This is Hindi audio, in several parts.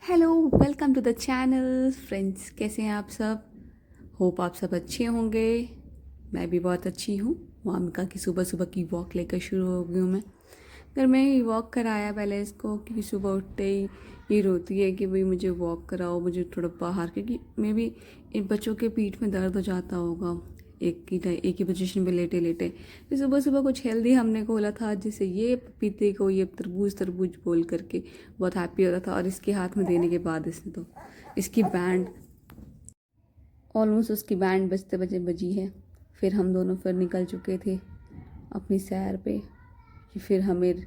Hello, welcome to the channel friends. कैसे हैं आप सब? होप आप सब अच्छे होंगे। मैं भी बहुत अच्छी हूँ। वामिका की सुबह सुबह की वॉक लेकर शुरू हो गई हूँ मैं। घर में ही वॉक कराया पहले इसको, क्योंकि सुबह उठते ही ये रोती है कि भाई मुझे वॉक कराओ, मुझे थोड़ा बाहर, क्योंकि मे भी इन बच्चों के पीठ में दर्द हो जाता होगा एक ही पोजीशन पे लेटे लेटे। फिर सुबह सुबह कुछ हेल्दी हमने खोला था, जिससे ये पपीते को ये तरबूज तरबूज बोल करके बहुत हैप्पी हो रहा था। और इसके हाथ में देने के बाद इसने तो इसकी बैंड ऑलमोस्ट उसकी बैंड बजते बजे बजी है। फिर हम दोनों फिर निकल चुके थे अपनी सैर पे कि फिर हमें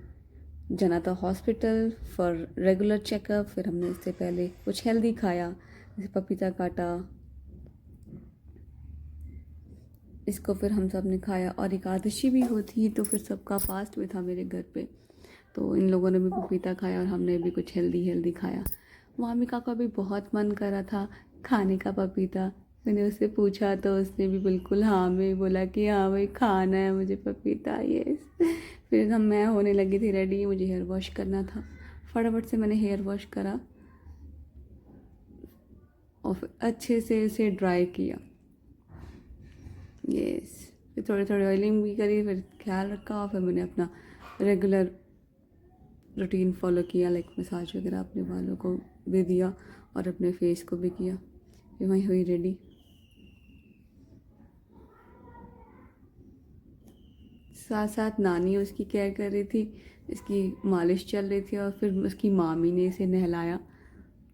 जाना था हॉस्पिटल फॉर रेगुलर चेकअप। फिर हमने इससे पहले कुछ हेल्दी खाया, जैसे पपीता काटा, इसको फिर हम सब ने खाया। और एकादशी भी होती तो फिर सबका फास्ट भी था मेरे घर पे, तो इन लोगों ने भी पपीता खाया और हमने भी कुछ हेल्दी हेल्दी खाया। वामिका का भी बहुत मन कर रहा था खाने का पपीता। मैंने उससे पूछा तो उसने भी बिल्कुल हाँ में बोला कि हाँ भाई खाना है मुझे पपीता, यस। फिर हम मैं होने लगी थी रेडी, मुझे हेयर वॉश करना था। फटाफट से मैंने हेयर वॉश करा और फिर अच्छे से इसे ड्राई किया, यस। फिर थोड़ी थोड़ी ऑयलिंग भी करी, फिर ख्याल रखा। और फिर मैंने अपना रेगुलर रूटीन फॉलो किया, लाइक मसाज वगैरह अपने बालों को भी दिया और अपने फेस को भी किया। फिर वहीं हुई रेडी। साथ साथ नानी उसकी केयर कर रही थी, इसकी मालिश चल रही थी। और फिर उसकी मामी ने इसे नहलाया।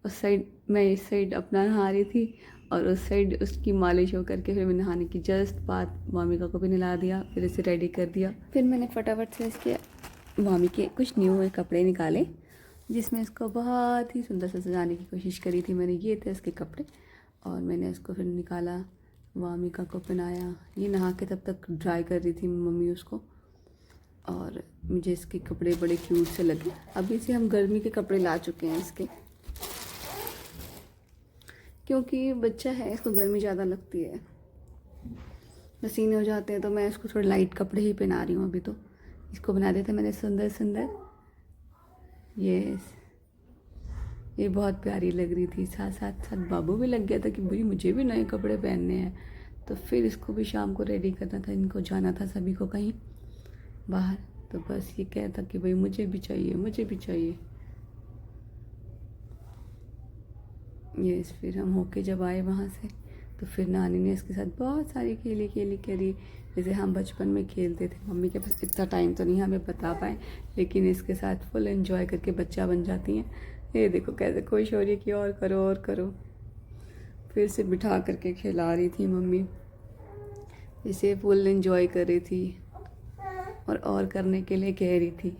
उस साइड मैं इस साइड अपना नहा रही थी और उस साइड उसकी मालिश हो करके फिर मैं नहाने की जस्ट बाद मामिका को भी नहला दिया, फिर इसे रेडी कर दिया। फिर मैंने फटाफट से इसके मामी के कुछ न्यू कपड़े निकाले, जिसमें इसको बहुत ही सुंदर से सजाने की कोशिश करी थी मैंने। ये थे इसके कपड़े और मैंने इसको फिर निकाला, वामिका को पहनाया। ये नहा के तब तक ड्राई कर रही थी मम्मी उसको, और मुझे इसके कपड़े बड़े क्यूट से लगे। अभी से हम गर्मी के कपड़े ला चुके हैं इसके, क्योंकि बच्चा है, इसको गर्मी ज़्यादा लगती है, पसीने हो जाते हैं। तो मैं इसको थोड़े लाइट कपड़े ही पहना रही हूँ अभी। तो इसको बना देते मैंने सुंदर सुंदर, यस। ये बहुत प्यारी लग रही थी। साथ साथ साथ बाबू भी लग गया था कि भाई मुझे भी नए कपड़े पहनने हैं। तो फिर इसको भी शाम को रेडी करना था, इनको जाना था सभी को कहीं बाहर। तो बस ये कहता कि भाई मुझे भी चाहिए, मुझे भी चाहिए, यस। फिर हम होके जब आए वहाँ से, तो फिर नानी ने इसके साथ बहुत सारी खेली खेली करी, जैसे हम बचपन में खेलते थे। मम्मी के पास इतना टाइम तो नहीं हमें बता पाए, लेकिन इसके साथ फुल एंजॉय करके बच्चा बन जाती हैं। ये देखो कैसे खुश हो रही है कि और करो और करो। फिर से बिठा करके खिला रही थी मम्मी, इसे फुल एंजॉय कर रही थी और करने के लिए कह रही थी।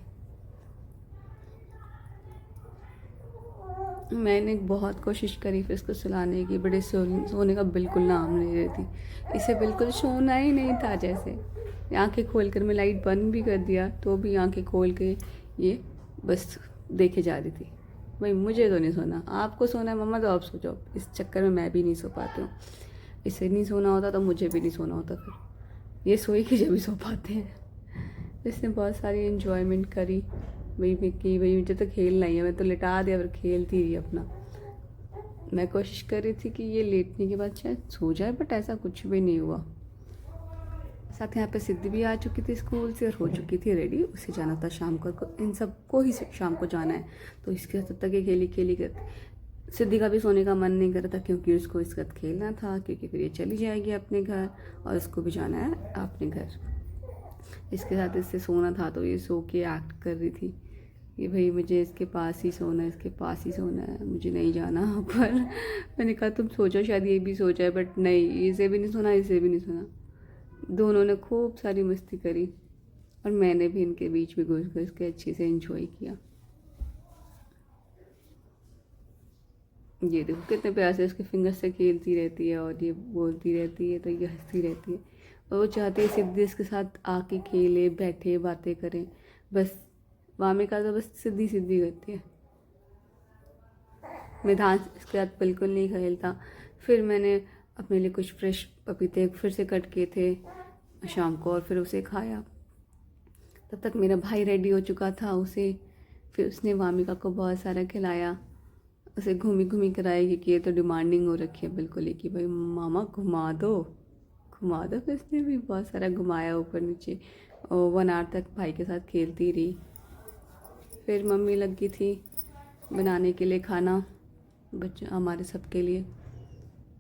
मैंने बहुत कोशिश करी फिर इसको सुलाने की, बड़े सोने का बिल्कुल नाम नहीं रही थी। इसे बिल्कुल सोना ही नहीं था। जैसे आंखें खोल कर मैं लाइट बंद भी कर दिया तो भी आंखें खोल के ये बस देखे जा रही थी। भाई मुझे तो नहीं सोना, आपको सोना है मम्मा तो आप सो जाओ। इस चक्कर में मैं भी नहीं सो पाती हूँ। इसे नहीं सोना होता तो मुझे भी नहीं सोना होता। फिर ये सोई कि जब भी सो पाते हैं। इसने बहुत सारी इन्जॉयमेंट करी। वही मैं कि भाई मुझे तो खेलना ही है, मैं तो लिटा दिया फिर खेलती रही अपना। मैं कोशिश कर रही थी कि ये लेटने के बाद शायद सो जाए, बट ऐसा कुछ भी नहीं हुआ। साथ यहाँ पे सिद्धि भी आ चुकी थी स्कूल से और हो चुकी थी रेडी। उसे जाना था शाम को, इन सबको ही शाम को जाना है। तो इसके तब तक ये खेली खेली करती। सिद्धि का भी सोने का मन नहीं कर रहा था, क्योंकि उसको इसके साथ खेलना था, क्योंकि फिर ये चली जाएगी अपने घर और उसको भी जाना है अपने घर। इसके साथ इससे सोना था तो ये सो के एक्ट कर रही थी कि भाई मुझे इसके पास ही सोना है, इसके पास ही सोना है, मुझे नहीं जाना। पर मैंने कहा तुम सोचो शायद ये भी सोचा है, बट नहीं, इसे भी नहीं सोना, इसे भी नहीं सोना। दोनों ने खूब सारी मस्ती करी और मैंने भी इनके बीच में घुस घुस के अच्छे से एंजॉय किया। ये देखो कितने प्यार से उसके फिंगर से खेलती रहती है और ये बोलती रहती है तो ये हंसती रहती है। और वो चाहती है सिद्धि इसके साथ आके खेले, बैठे, बातें करें। बस वामिका तो बस सीधी सीधी करती है, मैदान इसके साथ बिल्कुल नहीं खेलता। फिर मैंने अपने लिए कुछ फ्रेश पपीते फिर से कट किए थे शाम को और फिर उसे खाया। तब तक मेरा भाई रेडी हो चुका था, उसे फिर उसने वामिका को बहुत सारा खिलाया। उसे घूमी घूमी कराएगी कि ये तो डिमांडिंग हो रखी है बिल्कुल ही कि भाई मामा घुमा दो घुमा दो। फिर उसने भी बहुत सारा घुमाया ऊपर नीचे और 1 आवर तक भाई के साथ खेलती रही। फिर मम्मी लग गई थी बनाने के लिए खाना बच्चे हमारे सबके लिए।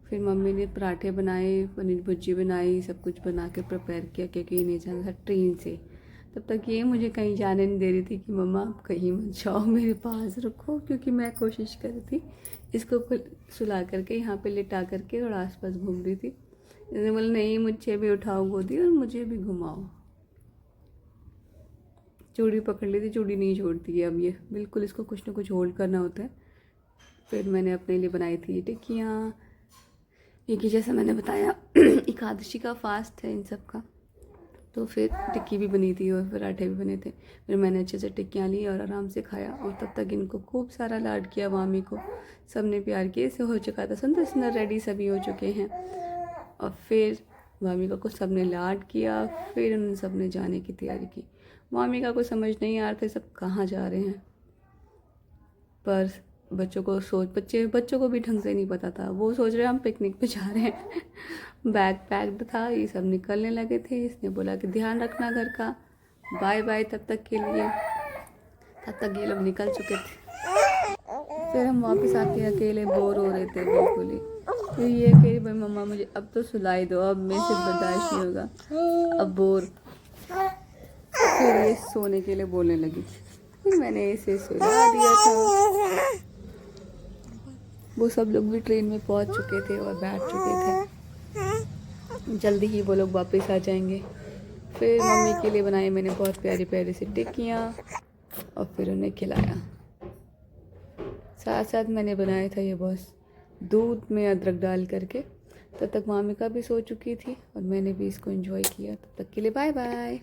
फिर मम्मी ने पराठे बनाए, पनीर भुर्जी बनाई, सब कुछ बना के प्रिपेयर किया क्योंकि नहीं जाना था ट्रेन से। तब तक ये मुझे कहीं जाने नहीं दे रही थी कि मम्मा आप कहीं मत जाओ, मेरे पास रखो, क्योंकि मैं कोशिश कर रही थी इसको सुला करके यहाँ पे लिटा करके और आसपास घूम रही थी। इसने बोला नहीं मुझे भी उठाओ गोदी और मुझे भी घुमाओ। चूड़ी पकड़ ली थी, चूड़ी नहीं छोड़ती है अब ये बिल्कुल, इसको कुछ ना कुछ होल्ड करना होता है। फिर मैंने अपने लिए बनाई थी टिक्कियाँ, क्योंकि जैसा मैंने बताया एकादशी का फास्ट है इन सब का, तो फिर टिक्की भी बनी थी और पराठे भी बने थे। फिर मैंने अच्छे से टिक्कियाँ ली और आराम से खाया और तब तक इनको खूब सारा लाड किया, मामी को सबने प्यार किया। इसे हो चुका था सुंदर सुंदर रेडी, सभी हो चुके हैं। और फिर मामी को सबने लाड किया, फिर उन सब ने जाने की तैयारी की। मामी का कोई समझ नहीं आ रहा था सब कहाँ जा रहे हैं, पर बच्चों को भी ढंग से नहीं पता था। वो सोच रहे हम पिकनिक पे जा रहे हैं बैग पैक्ड था, ये सब निकलने लगे थे। इसने बोला कि ध्यान रखना घर का, बाय बाय तब तक के लिए। तब तक ये लोग निकल चुके थे। फिर हम वापस आके अकेले बोर हो रहे थे बिल्कुल ही। फिर ये कह रही भाई मम्मा मुझे अब तो सुलाई दो, अब मेरे से बर्दाश्त नहीं होगा, अब बोर। फिर ये सोने के लिए बोलने लगी, फिर मैंने इसे सुला दिया था। वो सब लोग भी ट्रेन में पहुंच चुके थे और बैठ चुके थे, जल्दी ही वो लोग वापस आ जाएंगे। फिर मम्मी के लिए बनाई मैंने बहुत प्यारी प्यारी सी टिक्कियाँ और फिर उन्हें खिलाया। साथ साथ मैंने बनाया था ये बस दूध में अदरक डाल करके। तब तक मामी का भी सो चुकी थी और मैंने भी इसको एंजॉय किया। तब तक के लिए बाय बाय।